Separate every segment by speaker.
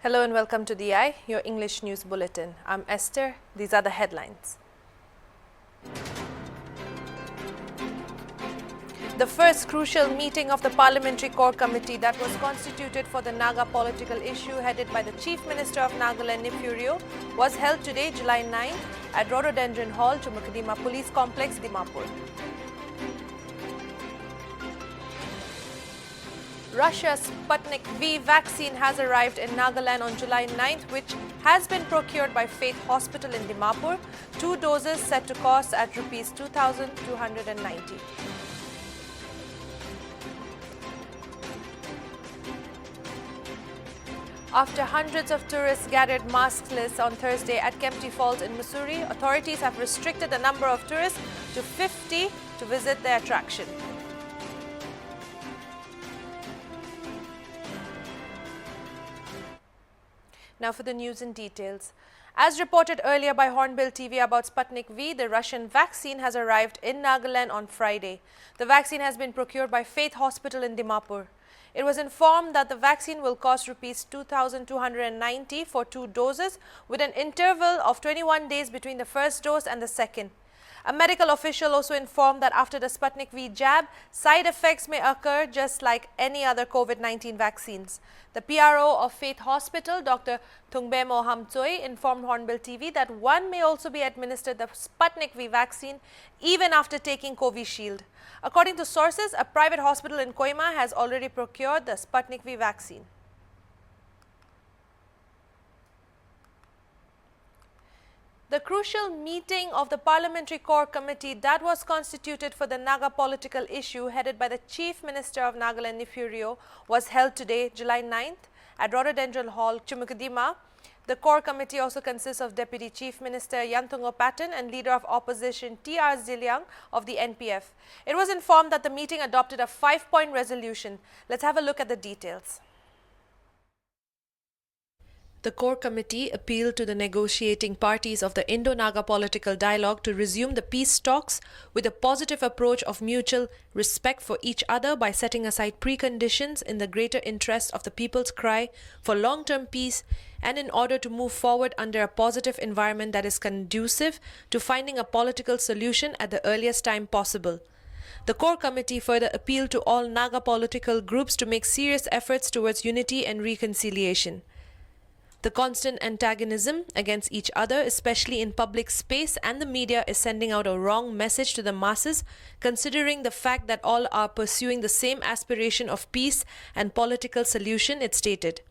Speaker 1: Hello and welcome to the Eye, your English news bulletin. I'm Esther. These are the headlines. The first crucial meeting of the Parliamentary Core Committee that was constituted for the Naga political issue headed by the Chief Minister of Nagaland, Nifurio, was held today, July 9th at Rhododendron Hall, Chumukadima Police Complex, Dimapur. Russia's Sputnik V vaccine has arrived in Nagaland on July 9th, which has been procured by Faith Hospital in Dimapur. 2 doses set to cost at Rs 2,290. After hundreds of tourists gathered maskless on Thursday at Kempty Falls in Missouri, authorities have restricted the number of tourists to 50 to visit the attraction. Now for the news in details. As reported earlier by HornbillTV about Sputnik V, the Russian vaccine has arrived in Nagaland on Friday. The vaccine has been procured by Faith Hospital in Dimapur. It was informed that the vaccine will cost Rs 2,290 for 2 doses, with an interval of 21 days between the first dose and the second. A medical official also informed that after the Sputnik V jab, side effects may occur just like any other COVID-19 vaccines. The PRO of Faith Hospital, Dr. Thungbemo Hamtsoi, informed HornbillTV that one may also be administered the Sputnik V vaccine even after taking Covishield. According to sources, a private hospital in Koima has already procured the Sputnik V vaccine. The crucial meeting of the Parliamentary Core Committee that was constituted for the Naga political issue headed by the Chief Minister of Nagaland, Nifurio, was held today, July 9th at Rhododendron Hall, Chumukadima. The Core Committee also consists of Deputy Chief Minister Yantungo Patton and Leader of Opposition T.R. Ziliang of the NPF. It was informed that the meeting adopted a 5-point resolution. Let's have a look at the details. The Core Committee appealed to the negotiating parties of the Indo-Naga political dialogue to resume the peace talks with a positive approach of mutual respect for each other by setting aside preconditions in the greater interest of the people's cry for long-term peace and in order to move forward under a positive environment that is conducive to finding a political solution at the earliest time possible. The Core Committee further appealed to all Naga political groups to make serious efforts towards unity and reconciliation. The constant antagonism against each other, especially in public space and the media, is sending out a wrong message to the masses, considering the fact that all are pursuing the same aspiration of peace and political solution, it stated.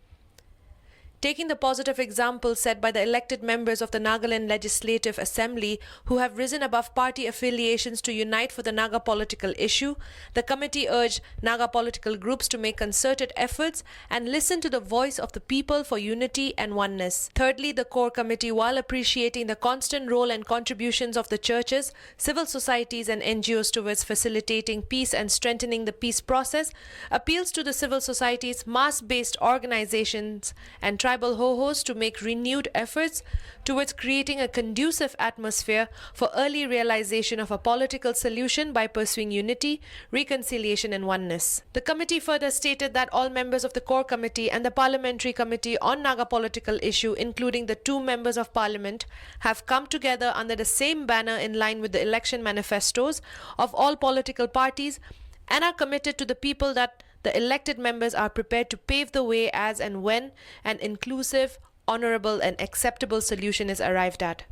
Speaker 1: Taking the positive example set by the elected members of the Nagaland Legislative Assembly who have risen above party affiliations to unite for the Naga political issue, the committee urged Naga political groups to make concerted efforts and listen to the voice of the people for unity and oneness. Thirdly, the Core Committee, while appreciating the constant role and contributions of the churches, civil societies and NGOs towards facilitating peace and strengthening the peace process, appeals to the civil societies, mass-based organizations and tribal ho-hos to make renewed efforts towards creating a conducive atmosphere for early realization of a political solution by pursuing unity, reconciliation and oneness. The committee further stated that all members of the Core Committee and the Parliamentary Committee on Naga political issue, including the 2 members of Parliament, have come together under the same banner in line with the election manifestos of all political parties and are committed to the people that the elected members are prepared to pave the way as and when an inclusive, honorable and acceptable solution is arrived at.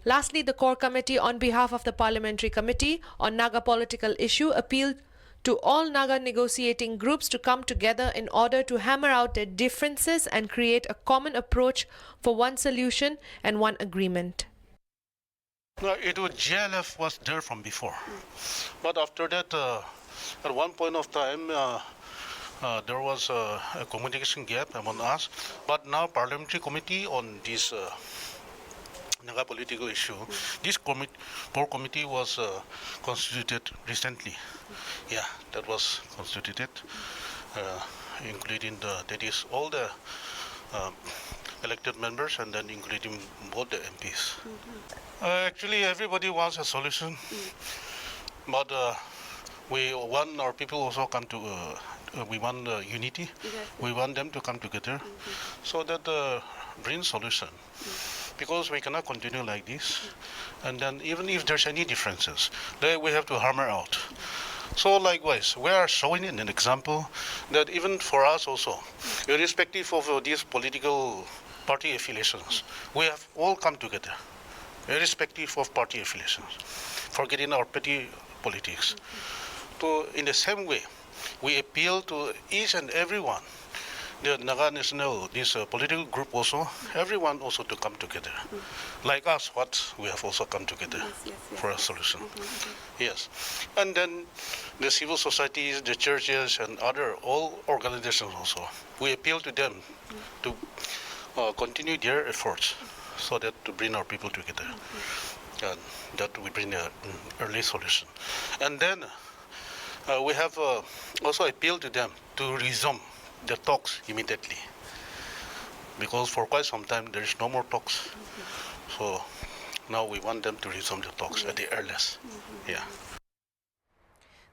Speaker 1: Lastly, the Core Committee, on behalf of the Parliamentary Committee on Naga political issue, appealed to all Naga negotiating groups to come together in order to hammer out their differences and create a common approach for one solution and one agreement.
Speaker 2: No, JLF was there from before, but after that, at one point of time, there was a communication gap among us. But now, Parliamentary Committee on this Naga political issue, this Core Committee was constituted recently. Yeah, that was constituted, including that is all the elected members and then including both the MPs. Actually, everybody wants a solution, but we want our people also come to we want unity.
Speaker 3: Exactly.
Speaker 2: We want them to come together so that bring solution. Because we cannot continue like this. And then even if there's any differences, then we have to hammer out. So likewise, we are showing an example that even for us also, irrespective of these political party affiliations, we have all come together, irrespective of party affiliations, forgetting our petty politics. So in the same way, we appeal to each and everyone, the Naga National, this political group also, everyone also to come together. Like us, what we have also come together for a solution. Yes. And then the civil societies, the churches, and other all organizations also, we appeal to them to continue their efforts so that to bring our people together. And that we bring an early solution. And then we have also appealed to them to resume the talks immediately, because for quite some time there is no more talks. So now we want them to resume the talks at the earliest. Yeah.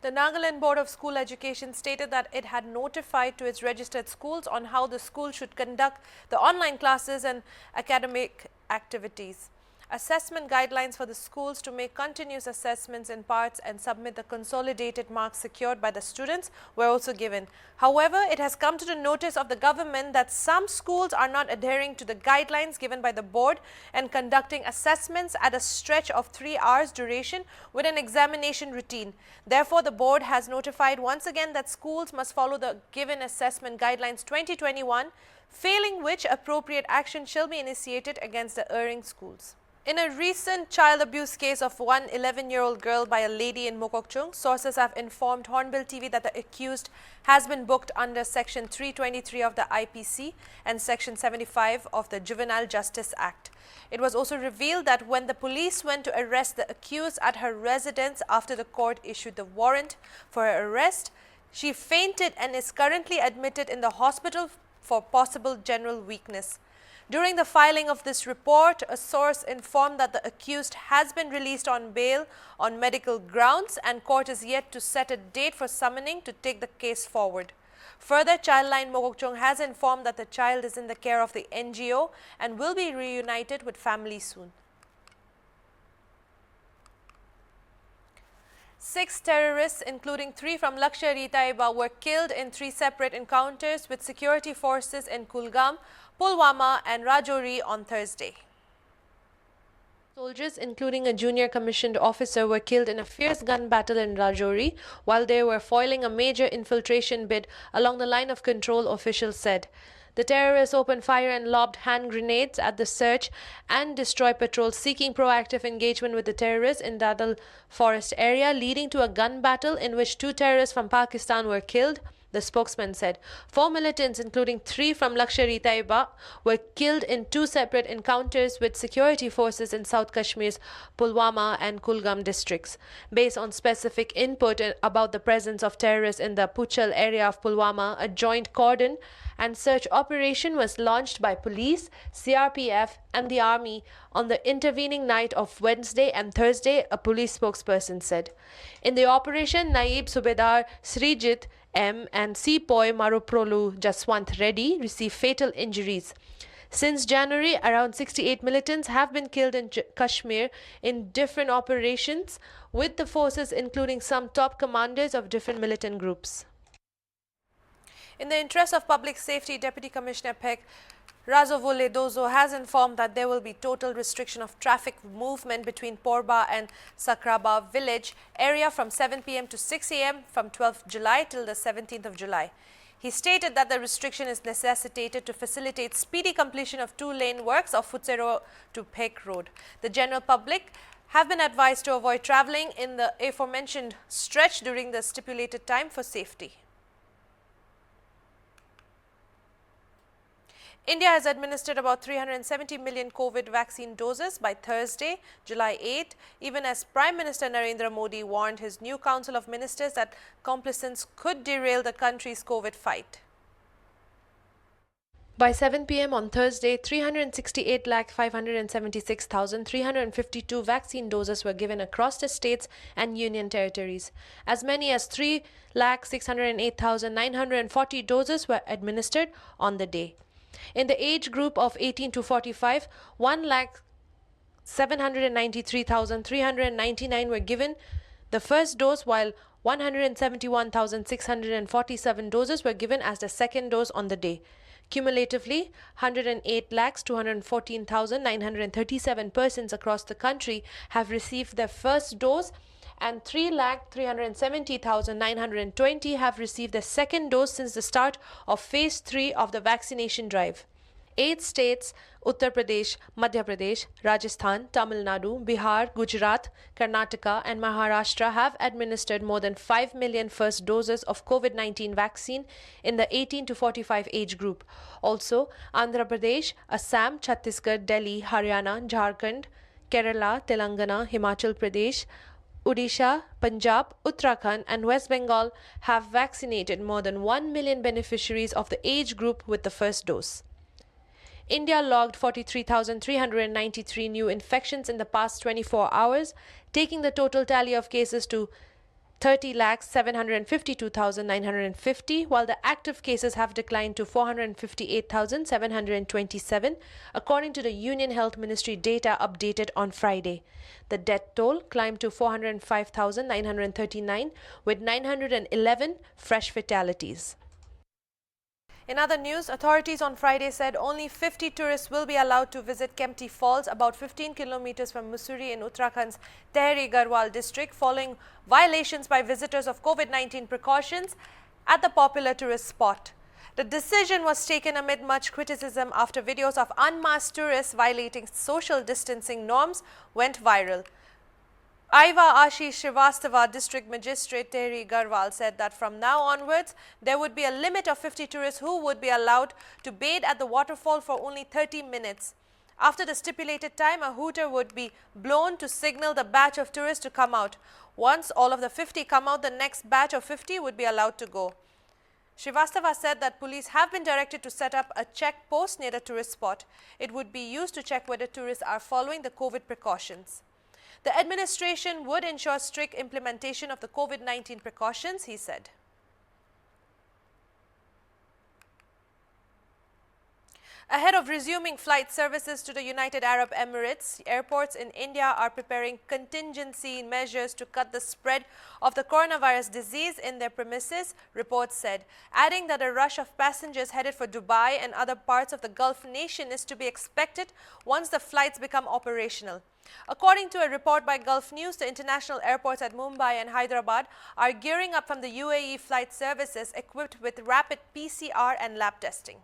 Speaker 1: The Nagaland Board of School Education stated that it had notified to its registered schools on how the school should conduct the online classes and academic activities. Assessment guidelines for the schools to make continuous assessments in parts and submit the consolidated marks secured by the students were also given. However, it has come to the notice of the government that some schools are not adhering to the guidelines given by the board and conducting assessments at a stretch of 3 hours duration with an examination routine. Therefore, the board has notified once again that schools must follow the given assessment guidelines 2021, failing which appropriate action shall be initiated against the erring schools. In a recent child abuse case of one 11-year-old girl by a lady in Mokokchung, sources have informed HornbillTV that the accused has been booked under Section 323 of the IPC and Section 75 of the Juvenile Justice Act. It was also revealed that when the police went to arrest the accused at her residence after the court issued the warrant for her arrest, she fainted and is currently admitted in the hospital for possible general weakness. During the filing of this report, a source informed that the accused has been released on bail on medical grounds and court is yet to set a date for summoning to take the case forward. Further, Childline Mokokchung has informed that the child is in the care of the NGO and will be reunited with family soon. 6 terrorists, including 3 from Lashkar-e-Taiba, were killed in 3 separate encounters with security forces in Kulgam, Pulwama and Rajouri on Thursday. Soldiers, including a junior commissioned officer, were killed in a fierce gun battle in Rajouri while they were foiling a major infiltration bid along the line of control, officials said. The terrorists opened fire and lobbed hand grenades at the search and destroy patrols, seeking proactive engagement with the terrorists in Dadal forest area, leading to a gun battle in which 2 terrorists from Pakistan were killed, the spokesman said. 4 militants, including 3 from Lashkar-e-Taiba, were killed in 2 separate encounters with security forces in South Kashmir's Pulwama and Kulgam districts. Based on specific input about the presence of terrorists in the Puchal area of Pulwama, a joint cordon and search operation was launched by police, CRPF and the army on the intervening night of Wednesday and Thursday, a police spokesperson said. In the operation, Naib Subedar Srijit M and Sepoy Maruprolu Jaswant Reddy received fatal injuries. Since January, around 68 militants have been killed in Kashmir in different operations, with the forces including some top commanders of different militant groups. In the interest of public safety, Deputy Commissioner Pek Razovole Dozo has informed that there will be total restriction of traffic movement between Porba and Sakraba village area from 7 p.m. to 6 a.m. from 12th July till the 17th of July. He stated that the restriction is necessitated to facilitate speedy completion of 2-lane works of Futsero to Pek Road. The general public have been advised to avoid travelling in the aforementioned stretch during the stipulated time for safety. India has administered about 370 million COVID vaccine doses by Thursday, July 8, even as Prime Minister Narendra Modi warned his new Council of Ministers that complacence could derail the country's COVID fight. By 7 p.m. on Thursday, 368,576,352 vaccine doses were given across the states and union territories. As many as 3,608,940 doses were administered on the day. In the age group of 18 to 45, 1,793,399 were given the first dose, while 171,647 doses were given as the second dose on the day. Cumulatively, 108,214,937 persons across the country have received their first dose, and 3,370,920 have received their second dose since the start of Phase 3 of the vaccination drive. 8 states, Uttar Pradesh, Madhya Pradesh, Rajasthan, Tamil Nadu, Bihar, Gujarat, Karnataka and Maharashtra have administered more than 5 million first doses of COVID-19 vaccine in the 18 to 45 age group. Also, Andhra Pradesh, Assam, Chhattisgarh, Delhi, Haryana, Jharkhand, Kerala, Telangana, Himachal Pradesh, Odisha, Punjab, Uttarakhand and West Bengal have vaccinated more than 1 million beneficiaries of the age group with the first dose. India logged 43,393 new infections in the past 24 hours, taking the total tally of cases to 30,752,950, while the active cases have declined to 458,727, according to the Union Health Ministry data updated on Friday. The death toll climbed to 405,939, with 911 fresh fatalities. In other news, authorities on Friday said only 50 tourists will be allowed to visit Kempty Falls, about 15 kilometers from Mussoorie in Uttarakhand's Tehri Garhwal district, following violations by visitors of COVID-19 precautions at the popular tourist spot. The decision was taken amid much criticism after videos of unmasked tourists violating social distancing norms went viral. Aiva Ashish Srivastava, District Magistrate Tehri Garhwal, said that from now onwards, there would be a limit of 50 tourists who would be allowed to bathe at the waterfall for only 30 minutes. After the stipulated time, a hooter would be blown to signal the batch of tourists to come out. Once all of the 50 come out, the next batch of 50 would be allowed to go. Srivastava said that police have been directed to set up a check post near the tourist spot. It would be used to check whether tourists are following the COVID precautions. The administration would ensure strict implementation of the COVID-19 precautions, he said. Ahead of resuming flight services to the United Arab Emirates, airports in India are preparing contingency measures to cut the spread of the coronavirus disease in their premises, reports said, adding that a rush of passengers headed for Dubai and other parts of the Gulf nation is to be expected once the flights become operational. According to a report by Gulf News, the international airports at Mumbai and Hyderabad are gearing up from the UAE flight services equipped with rapid PCR and lab testing.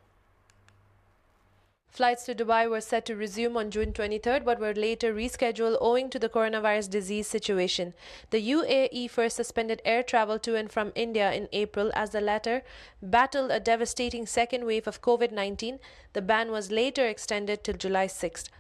Speaker 1: Flights to Dubai were set to resume on June 23rd but were later rescheduled owing to the coronavirus disease situation. The UAE first suspended air travel to and from India in April as the latter battled a devastating second wave of COVID-19. The ban was later extended till July 6th.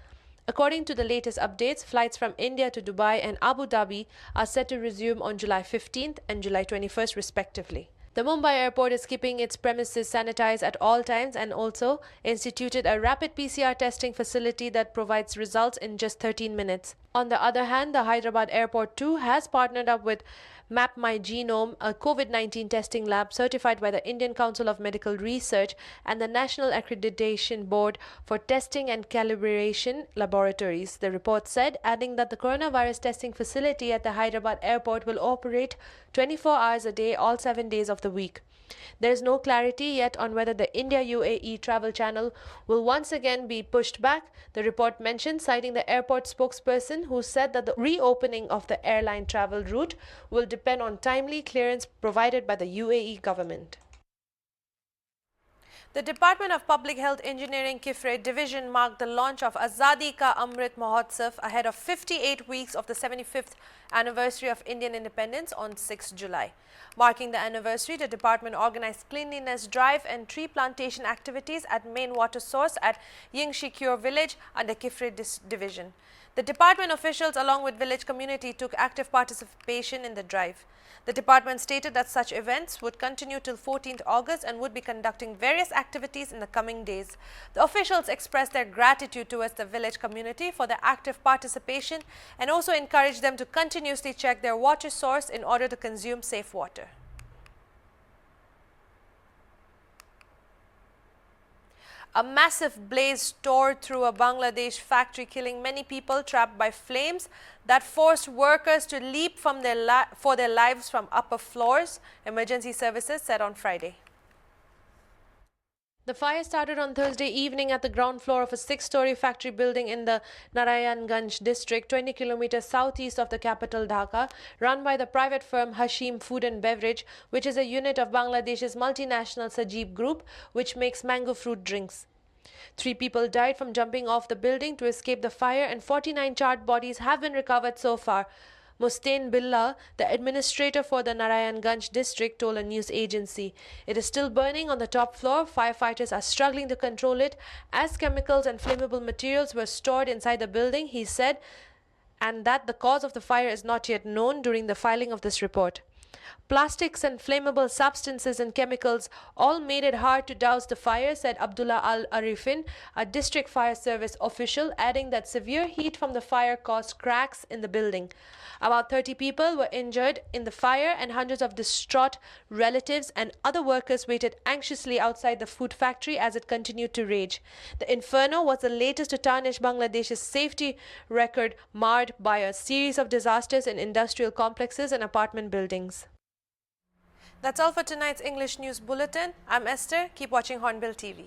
Speaker 1: According to the latest updates, flights from India to Dubai and Abu Dhabi are set to resume on July 15th and July 21st respectively. The Mumbai airport is keeping its premises sanitized at all times and also instituted a rapid PCR testing facility that provides results in just 13 minutes. On the other hand, the Hyderabad airport too has partnered up with Map My Genome, a COVID-19 testing lab certified by the Indian Council of Medical Research and the National Accreditation Board for Testing and Calibration Laboratories, the report said, adding that the coronavirus testing facility at the Hyderabad airport will operate 24 hours a day, all 7 days of the week. There is no clarity yet on whether the India-UAE travel channel will once again be pushed back, the report mentioned, citing the airport spokesperson who said that the reopening of the airline travel route will depend on timely clearance provided by the UAE government. The Department of Public Health Engineering Kifre Division marked the launch of Azadi Ka Amrit Mahotsav ahead of 58 weeks of the 75th anniversary of Indian independence on 6 July. Marking the anniversary, the department organized cleanliness drive and tree plantation activities at main water source at Yingshikure village under Kifre division. The department officials along with village community took active participation in the drive. The department stated that such events would continue till 14th August and would be conducting various activities in the coming days. The officials expressed their gratitude towards the village community for their active participation and also encouraged them to continuously check their water source in order to consume safe water. A massive blaze tore through a Bangladesh factory, killing many people trapped by flames that forced workers to leap from for their lives from upper floors, emergency services said on Friday. The fire started on Thursday evening at the ground floor of a 6-story factory building in the Narayanganj district, 20 kilometers southeast of the capital Dhaka, run by the private firm Hashim Food and Beverage, which is a unit of Bangladesh's multinational Sajib Group, which makes mango fruit drinks. 3 people died from jumping off the building to escape the fire, and 49 charred bodies have been recovered so far. Mustain Billah, the administrator for the Narayanganj district, told a news agency. It is still burning on the top floor. Firefighters are struggling to control it as chemicals and flammable materials were stored inside the building, he said, and that the cause of the fire is not yet known during the filing of this report. Plastics and flammable substances and chemicals all made it hard to douse the fire, said Abdullah Al-Arifin, a district fire service official, adding that severe heat from the fire caused cracks in the building. About 30 people were injured in the fire, and hundreds of distraught relatives and other workers waited anxiously outside the food factory as it continued to rage. The inferno was the latest to tarnish Bangladesh's safety record, marred by a series of disasters in industrial complexes and apartment buildings. That's all for tonight's English News Bulletin. I'm Esther. Keep watching Hornbill TV.